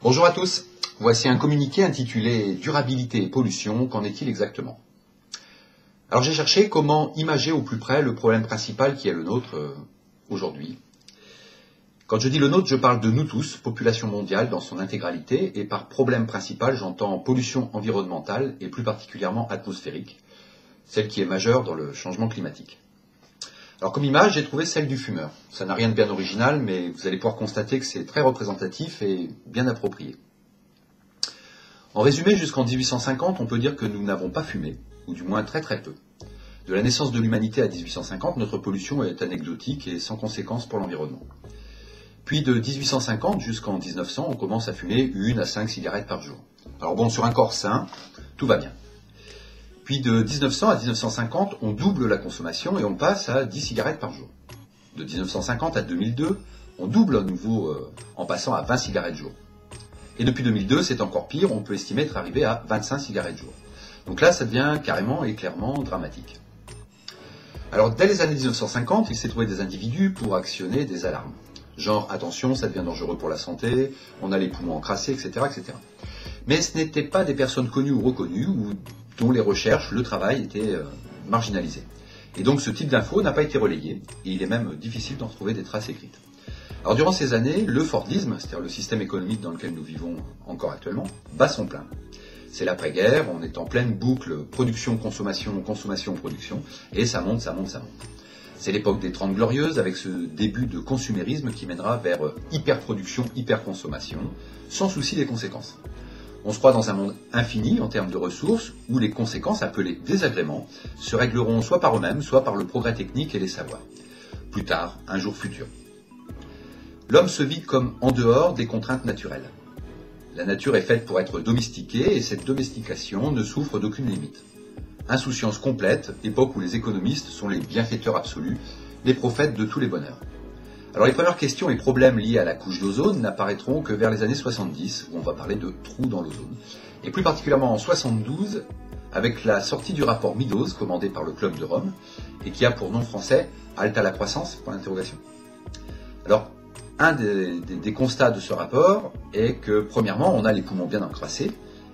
Bonjour à tous, voici un communiqué intitulé « Durabilité et pollution, qu'en est-il exactement ?» Alors j'ai cherché comment imager au plus près le problème principal qui est le nôtre aujourd'hui. Quand je dis le nôtre, je parle de nous tous, population mondiale dans son intégralité, et par problème principal, j'entends pollution environnementale et plus particulièrement atmosphérique, celle qui est majeure dans le changement climatique. Alors comme image, j'ai trouvé celle du fumeur. Ça n'a rien de bien original, mais vous allez pouvoir constater que c'est très représentatif et bien approprié. En résumé, jusqu'en 1850, on peut dire que nous n'avons pas fumé, ou du moins très très peu. De la naissance de l'humanité à 1850, notre pollution est anecdotique et sans conséquence pour l'environnement. Puis de 1850 jusqu'en 1900, on commence à fumer 1 à 5 cigarettes par jour. Alors bon, sur un corps sain, tout va bien. Puis de 1900 à 1950, on double la consommation et on passe à 10 cigarettes par jour. De 1950 à 2002, on double à nouveau en passant à 20 cigarettes jour. Et depuis 2002, c'est encore pire, on peut estimer être arrivé à 25 cigarettes jour. Donc là, ça devient carrément et clairement dramatique. Alors dès les années 1950, il s'est trouvé des individus pour actionner des alarmes. Genre, attention, ça devient dangereux pour la santé, on a les poumons encrassés, etc., etc. Mais ce n'étaient pas des personnes connues ou reconnues, ou dont les recherches, le travail étaient marginalisés. Et donc ce type d'info n'a pas été relayé, et il est même difficile d'en trouver des traces écrites. Alors durant ces années, le Fordisme, c'est-à-dire le système économique dans lequel nous vivons encore actuellement, bat son plein. C'est l'après-guerre, on est en pleine boucle production-consommation, consommation-production, et ça monte, ça monte, ça monte. C'est l'époque des 30 Glorieuses, avec ce début de consumérisme qui mènera vers hyperproduction, hyperconsommation, sans souci des conséquences. On se croit dans un monde infini en termes de ressources, où les conséquences, appelées désagréments, se régleront soit par eux-mêmes, soit par le progrès technique et les savoirs. Plus tard, un jour futur. L'homme se vit comme en dehors des contraintes naturelles. La nature est faite pour être domestiquée, et cette domestication ne souffre d'aucune limite. Insouciance complète, époque où les économistes sont les bienfaiteurs absolus, les prophètes de tous les bonheurs. Alors les premières questions et problèmes liés à la couche d'ozone n'apparaîtront que vers les années 70, où on va parler de trous dans l'ozone. Et plus particulièrement en 72, avec la sortie du rapport Meadows, commandé par le Club de Rome, et qui a pour nom français « Halte à la croissance ?» Alors, un des constats de ce rapport est que, premièrement, on a les poumons bien encrassés,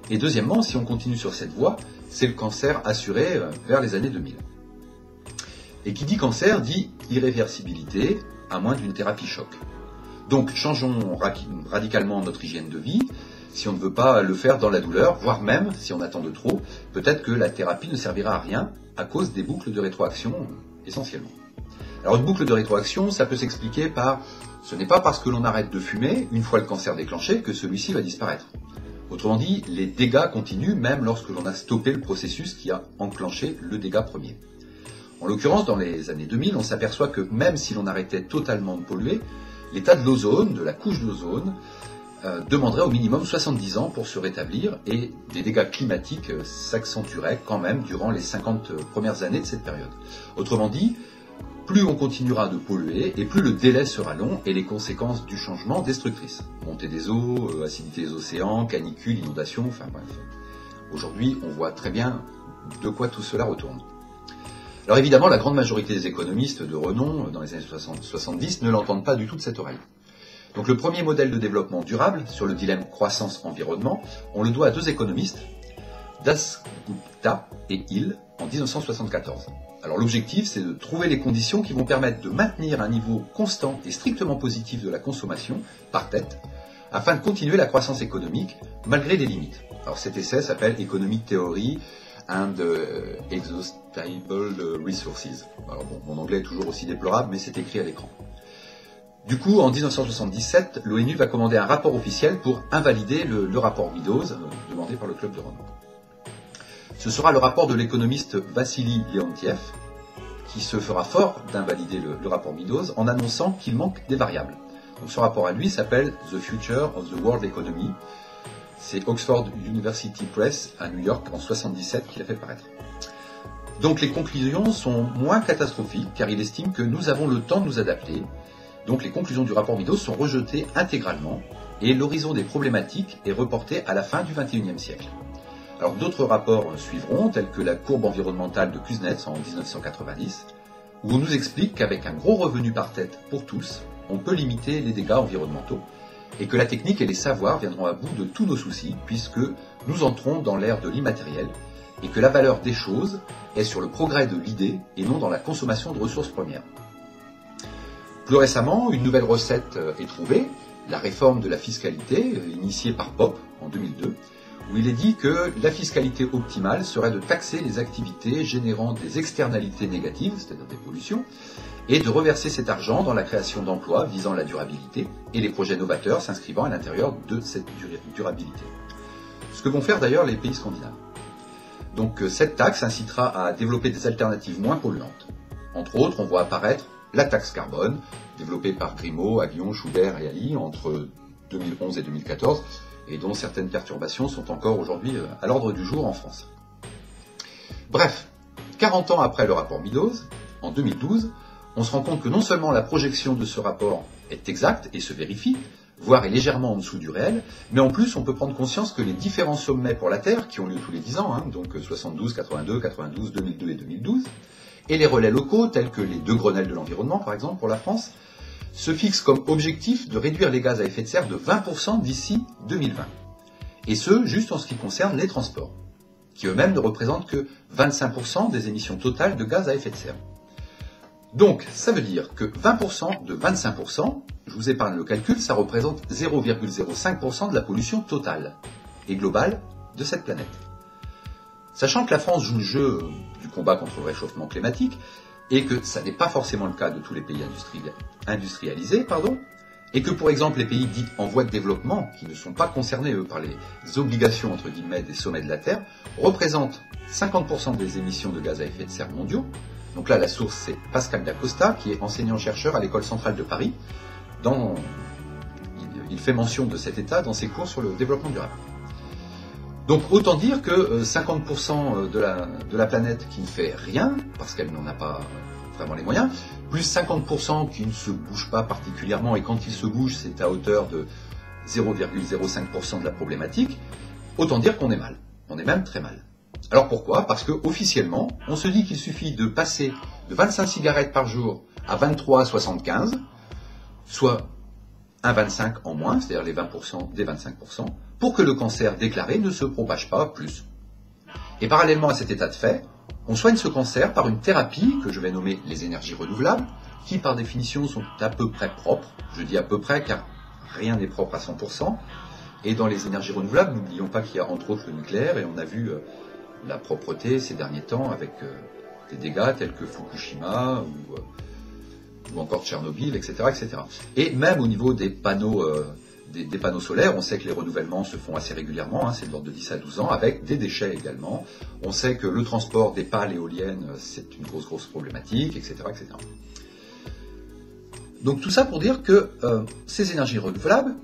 et deuxièmement, si on continue sur cette voie, c'est le cancer assuré vers les années 2000. Et qui dit cancer dit irréversibilité, à moins d'une thérapie choc. Donc changeons radicalement notre hygiène de vie, si on ne veut pas le faire dans la douleur, voire même, si on attend de trop, peut-être que la thérapie ne servira à rien à cause des boucles de rétroaction, essentiellement. Alors une boucle de rétroaction, ça peut s'expliquer par, ce n'est pas parce que l'on arrête de fumer, une fois le cancer déclenché, que celui-ci va disparaître. Autrement dit, les dégâts continuent même lorsque l'on a stoppé le processus qui a enclenché le dégât premier. En l'occurrence, dans les années 2000, on s'aperçoit que même si l'on arrêtait totalement de polluer, l'état de l'ozone, de la couche d'ozone, demanderait au minimum 70 ans pour se rétablir et les dégâts climatiques s'accentueraient quand même durant les 50 premières années de cette période. Autrement dit, plus on continuera de polluer et plus le délai sera long et les conséquences du changement destructrices. Montée des eaux, acidité des océans, canicules, inondations, enfin bref. Aujourd'hui, on voit très bien de quoi tout cela retourne. Alors évidemment, la grande majorité des économistes de renom dans les années 60-70 ne l'entendent pas du tout de cette oreille. Donc le premier modèle de développement durable sur le dilemme croissance-environnement, on le doit à deux économistes, Dasgupta et Hill, en 1974. Alors l'objectif, c'est de trouver les conditions qui vont permettre de maintenir un niveau constant et strictement positif de la consommation par tête, afin de continuer la croissance économique malgré les limites. Alors cet essai s'appelle Economic Theory and Exhaustible Resources. Alors bon, mon anglais est toujours aussi déplorable, mais c'est écrit à l'écran. Du coup, en 1977, l'ONU va commander un rapport officiel pour invalider le rapport Meadows, demandé par le Club de Rome. Ce sera le rapport de l'économiste Vassili Leontiev, qui se fera fort d'invalider le rapport Meadows en annonçant qu'il manque des variables. Donc ce rapport à lui s'appelle The Future of the World Economy. C'est Oxford University Press à New York en 1977 qui l'a fait paraître. Donc les conclusions sont moins catastrophiques car il estime que nous avons le temps de nous adapter. Donc les conclusions du rapport Meadows sont rejetées intégralement et l'horizon des problématiques est reporté à la fin du XXIe siècle. Alors d'autres rapports suivront, tels que la courbe environnementale de Kuznets en 1990, où on nous explique qu'avec un gros revenu par tête pour tous, on peut limiter les dégâts environnementaux, et que la technique et les savoirs viendront à bout de tous nos soucis, puisque nous entrons dans l'ère de l'immatériel, et que la valeur des choses est sur le progrès de l'idée et non dans la consommation de ressources premières. Plus récemment, une nouvelle recette est trouvée, la réforme de la fiscalité, initiée par Pope en 2002, où il est dit que la fiscalité optimale serait de taxer les activités générant des externalités négatives, c'est-à-dire des pollutions, et de reverser cet argent dans la création d'emplois visant la durabilité et les projets novateurs s'inscrivant à l'intérieur de cette durabilité. Ce que vont faire d'ailleurs les pays scandinaves. Donc cette taxe incitera à développer des alternatives moins polluantes. Entre autres, on voit apparaître la taxe carbone, développée par Grimaud, Aguillon, Schubert et Ali entre 2011 et 2014, et dont certaines perturbations sont encore aujourd'hui à l'ordre du jour en France. Bref, 40 ans après le rapport Meadows, en 2012, on se rend compte que non seulement la projection de ce rapport est exacte et se vérifie, voire est légèrement en dessous du réel, mais en plus on peut prendre conscience que les différents sommets pour la Terre, qui ont lieu tous les 10 ans, donc 72, 82, 92, 2002 et 2012, et les relais locaux, tels que les 2 Grenelles de l'environnement par exemple pour la France, se fixent comme objectif de réduire les gaz à effet de serre de 20% d'ici 2020. Et ce, juste en ce qui concerne les transports, qui eux-mêmes ne représentent que 25% des émissions totales de gaz à effet de serre. Donc, ça veut dire que 20% de 25%, je vous épargne le calcul, ça représente 0,05% de la pollution totale et globale de cette planète. Sachant que la France joue le jeu du combat contre le réchauffement climatique, et que ça n'est pas forcément le cas de tous les pays industrialisés, et que pour exemple les pays dits en voie de développement, qui ne sont pas concernés eux par les obligations entre guillemets des sommets de la Terre, représentent 50% des émissions de gaz à effet de serre mondiaux. Donc là la source c'est Pascal Dacosta, qui est enseignant-chercheur à l'École centrale de Paris. Il fait mention de cet état dans ses cours sur le développement durable. Donc autant dire que 50% de la planète qui ne fait rien, parce qu'elle n'en a pas vraiment les moyens, plus 50% qui ne se bouge pas particulièrement, et quand il se bouge, c'est à hauteur de 0,05% de la problématique, autant dire qu'on est mal. On est même très mal. Alors pourquoi ? Parce qu'officiellement, on se dit qu'il suffit de passer de 25 cigarettes par jour à 23 à 75, soit un 25 en moins, c'est-à-dire les 20% des 25%, pour que le cancer déclaré ne se propage pas plus. Et parallèlement à cet état de fait, on soigne ce cancer par une thérapie que je vais nommer les énergies renouvelables, qui par définition sont à peu près propres. Je dis à peu près car rien n'est propre à 100%. Et dans les énergies renouvelables, n'oublions pas qu'il y a entre autres le nucléaire, et on a vu la propreté ces derniers temps avec des dégâts tels que Fukushima ou encore Tchernobyl, etc., etc. Et même au niveau des panneaux, des panneaux solaires, on sait que les renouvellements se font assez régulièrement, c'est de l'ordre de 10 à 12 ans, avec des déchets également. On sait que le transport des pales éoliennes, c'est une grosse problématique, etc., etc. Donc tout ça pour dire que ces énergies renouvelables,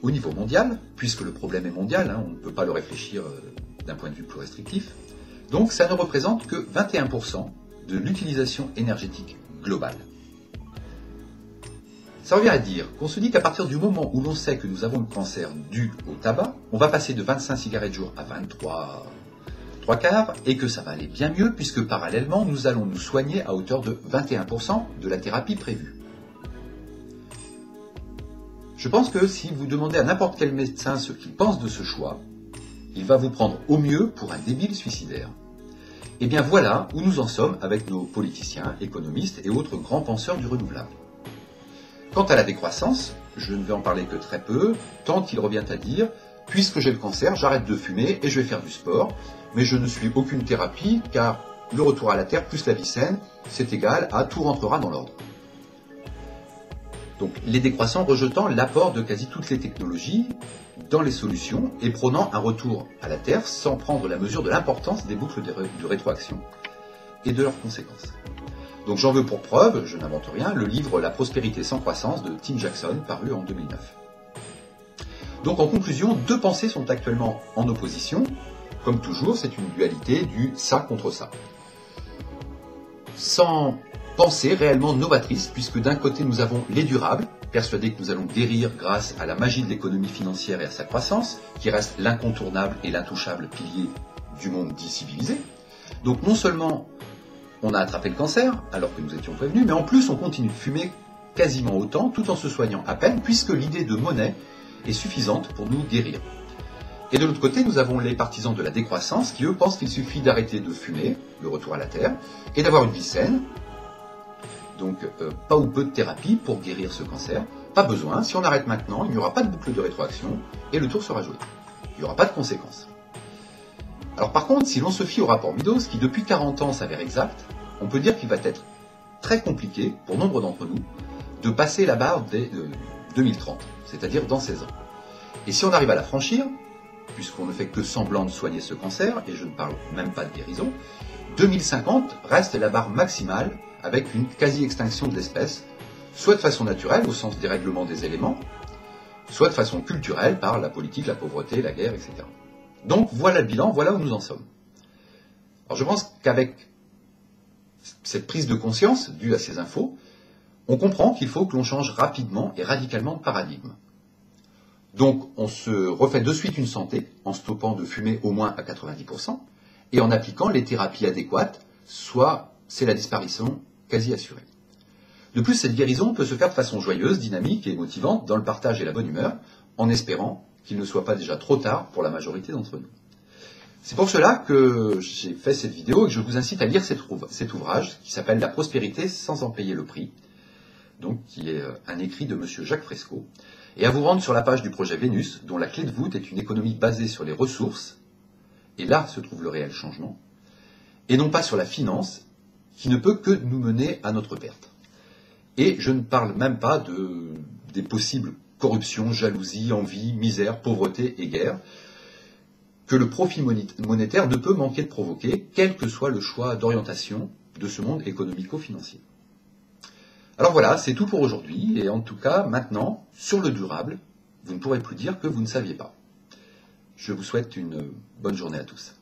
au niveau mondial, puisque le problème est mondial, on ne peut pas le réfléchir d'un point de vue plus restrictif, donc ça ne représente que 21% de l'utilisation énergétique globale. Ça revient à dire qu'on se dit qu'à partir du moment où l'on sait que nous avons le cancer dû au tabac, on va passer de 25 cigarettes jour à 23 quarts, et que ça va aller bien mieux, puisque parallèlement, nous allons nous soigner à hauteur de 21% de la thérapie prévue. Je pense que si vous demandez à n'importe quel médecin ce qu'il pense de ce choix, il va vous prendre au mieux pour un débile suicidaire. Et bien voilà où nous en sommes avec nos politiciens, économistes et autres grands penseurs du renouvelable. Quant à la décroissance, je ne vais en parler que très peu, tant qu'il revient à dire « puisque j'ai le cancer, j'arrête de fumer et je vais faire du sport, mais je ne suis aucune thérapie car le retour à la Terre plus la vie saine, c'est égal à tout rentrera dans l'ordre ». Donc les décroissants rejetant l'apport de quasi toutes les technologies dans les solutions et prônant un retour à la Terre sans prendre la mesure de l'importance des boucles de rétroaction et de leurs conséquences. Donc j'en veux pour preuve, je n'invente rien, le livre La prospérité sans croissance de Tim Jackson, paru en 2009. Donc en conclusion, deux pensées sont actuellement en opposition. Comme toujours, c'est une dualité du ça contre ça. Sans pensée réellement novatrice, puisque d'un côté nous avons les durables, persuadés que nous allons guérir grâce à la magie de l'économie financière et à sa croissance, qui reste l'incontournable et l'intouchable pilier du monde dit civilisé. Donc non seulement on a attrapé le cancer, alors que nous étions prévenus, mais en plus on continue de fumer quasiment autant tout en se soignant à peine, puisque l'idée de monnaie est suffisante pour nous guérir. Et de l'autre côté, nous avons les partisans de la décroissance qui, eux, pensent qu'il suffit d'arrêter de fumer, le retour à la terre, et d'avoir une vie saine. Donc, pas ou peu de thérapie pour guérir ce cancer. Pas besoin, si on arrête maintenant, il n'y aura pas de boucle de rétroaction et le tour sera joué. Il n'y aura pas de conséquences. Alors par contre, si l'on se fie au rapport Meadows, qui depuis 40 ans s'avère exact, on peut dire qu'il va être très compliqué, pour nombre d'entre nous, de passer la barre dès 2030, c'est-à-dire dans 16 ans. Et si on arrive à la franchir, puisqu'on ne fait que semblant de soigner ce cancer, et je ne parle même pas de guérison, 2050 reste la barre maximale avec une quasi-extinction de l'espèce, soit de façon naturelle, au sens des règlements des éléments, soit de façon culturelle, par la politique, la pauvreté, la guerre, etc. Donc voilà le bilan, voilà où nous en sommes. Alors je pense qu'avec cette prise de conscience due à ces infos, on comprend qu'il faut que l'on change rapidement et radicalement de paradigme. Donc on se refait de suite une santé en stoppant de fumer au moins à 90% et en appliquant les thérapies adéquates, soit c'est la disparition quasi assurée. De plus, cette guérison peut se faire de façon joyeuse, dynamique et motivante dans le partage et la bonne humeur, en espérant qu'il ne soit pas déjà trop tard pour la majorité d'entre nous. C'est pour cela que j'ai fait cette vidéo et que je vous incite à lire cet ouvrage qui s'appelle « La prospérité sans en payer le prix », donc qui est un écrit de M. Jacques Fresco, et à vous rendre sur la page du projet Vénus, dont la clé de voûte est une économie basée sur les ressources, et là se trouve le réel changement, et non pas sur la finance, qui ne peut que nous mener à notre perte. Et je ne parle même pas des possibles corruptions, jalousie, envie, misère, pauvreté et guerre, que le profit monétaire ne peut manquer de provoquer, quel que soit le choix d'orientation de ce monde économico-financier. Alors voilà, c'est tout pour aujourd'hui, et en tout cas, maintenant, sur le durable, vous ne pourrez plus dire que vous ne saviez pas. Je vous souhaite une bonne journée à tous.